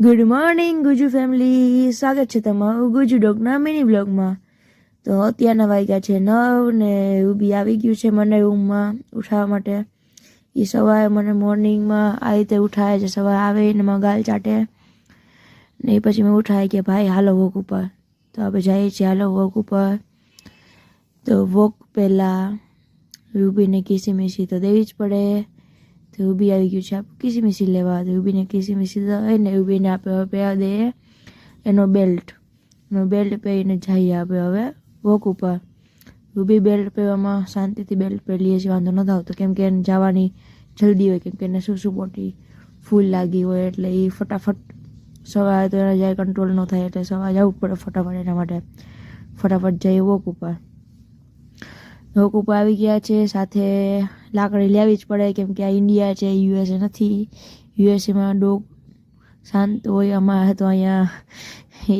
Good morning Gujju family, સ્વાગત છે તમારું ગુજુ ડોગના મિની બ્લોગમાં. તો અત્યારના વાગ્યા છે 9 ને ઉભી આવી ગયું છે મને રૂમમાં ઉઠાવવા માટે. એ સવારે મને મોર્નિંગમાં આ રીતે ઉઠાવે છે, સવારે આવે ને ગાલ ચાટે ને પછી મેં ઉઠાય કે ભાઈ હાલો વોક ઉપર. તો આપણે જઈએ છીએ હાલો વોક ઉપર. તો વોક પહેલાં રૂબીને કિસીમિસી તો દેવી જ પડે. તો ઉભી આવી ગયું છે આપણે કિસીમિસી લેવા. તો ઉભીને કિસીમિસી દઈ ને ઉભીને આપણે પહેરા દઈએ એનો બેલ્ટ પહેરીને જઈએ આપણે હવે વોક ઉપર. ઉભી બેલ્ટ પહેરવામાં શાંતિથી બેલ્ટ પહેરી લઈએ છીએ, વાંધો નથી આવતો, કેમ કે એને જવાની જલ્દી હોય, કેમ કે એને શું પોટી ફૂલ લાગી હોય એટલે એ ફટાફટ સવારે તો એના જાય કંટ્રોલ ન થાય, એટલે સવારે જવું પડે ફટાફટ. એના માટે ફટાફટ જઈએ વોક ઉપર. વોક ઉપર આવી ગયા છે, સાથે લાકડી લેવી જ પડે, કેમ કે આ ઇન્ડિયા છે, યુએસએ નથી. યુએસએમાં ડોગ શાંત હોય, અમારે તો અહીંયા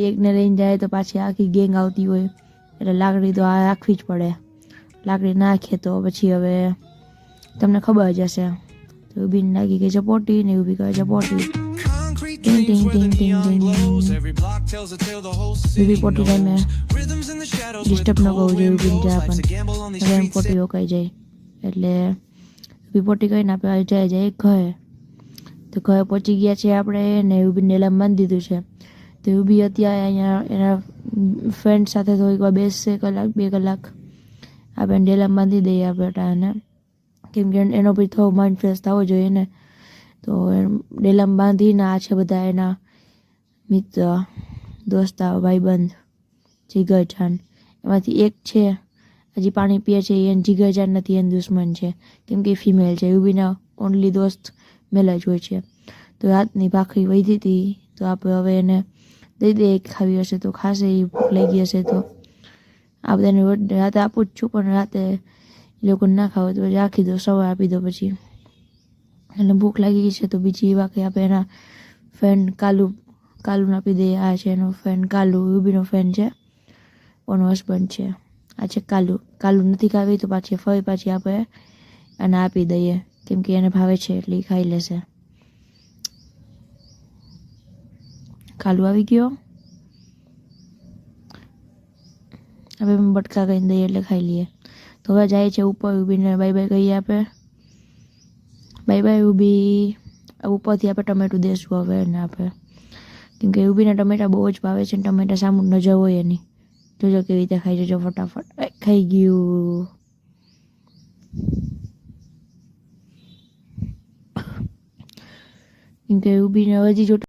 એકને લઈને જાય તો પાછી આખી ગેંગ આવતી હોય, એટલે લાકડી તો આ રાખવી જ પડે. લાકડી નાખીએ તો પછી હવે તમને ખબર જ હશે. તો ઊભીને લાગી ગઈ ચપોટી ને ઊભી કરે ચપોટી. ટીંગ ટીંગ ટીંગ ટીંગ ટીંગ. ઊભી પોટી ટાઈમે ડિસ્ટર્બ ન કરવું જોઈએ ઊભીને જાય, પણ હવે એમ પોટી રોકાઈ જાય એટલે ઊભી પોટી કરીને આપણે જાય ઘરે. તો ઘરે પહોંચી ગયા છે આપણે ને ઊભી નેલામ બાંધી દીધું છે. તો ઊભી અત્યારે અહીંયા એના ફ્રેન્ડ સાથે થોડીક વાર બેસશે, 1-2 કલાક. આપણે ડેલામ બાંધી દઈએ આપણે ટાને, કેમ કે એનો પછી થોડો માઇન્ડ ફ્રેશ થવો જોઈએ ને. તો ડેલામ બાંધીને આ છે બધા એના મિત્ર, દોસ્તાર, ભાઈબંધ, જીગરજાન. એમાંથી એક છે હજી પાણી પીએ છે, એને જીગરજાન નથી, એને દુશ્મન છે, કેમ કે ફિમેલ છે. ઊભીના ઓનલી દોસ્ત મેલ જ હોય છે. તો રાતની ભાખરી વધી હતી, તો આપણે હવે એને દઈ દઈએ, ખાવી હશે તો ખાશે, એ ભૂખ લાગી હશે તો. આ બધાને રાતે આપું જ છું, પણ રાતે એ લોકોને ના ખાવે તો રાખી દો, સવારે આપી દો પછી. એટલે ભૂખ લાગી ગઈ છે તો બીજી ભાખરી આપણે એના ફ્રેન્ડ કાલુને આપી દઈએ. આ છે એનો ફ્રેન્ડ કાલુ, રૂબીનો ફ્રેન્ડ છે, ઓનો હસબન્ડ છે. આ છે કાલુ નથી ખાવી તો પાછી આપણે એને આપી દઈએ, કેમ કે એને ભાવે છે એટલે એ ખાઈ લેશે. કાલુ આવી ગયો, હવે બટકા કરીને દઈએ એટલે ખાઈ લઈએ. તો હવે જાય છે ઉપર. ઊભીને બાય બાય કહીએ આપણે. બાય બાય ઊભી. ઉપરથી આપણે ટમેટું દેશું હવે એને આપણે, કેમ કે ઊભીને ટમેટા બહુ જ ભાવે છે. ટમેટા સામું નજર હોય એની. જોજો કેવી રીતે ખાઈ જજો ફટાફટ. ખાઈ ગયું. કેમ કે ઊભીને હજી જો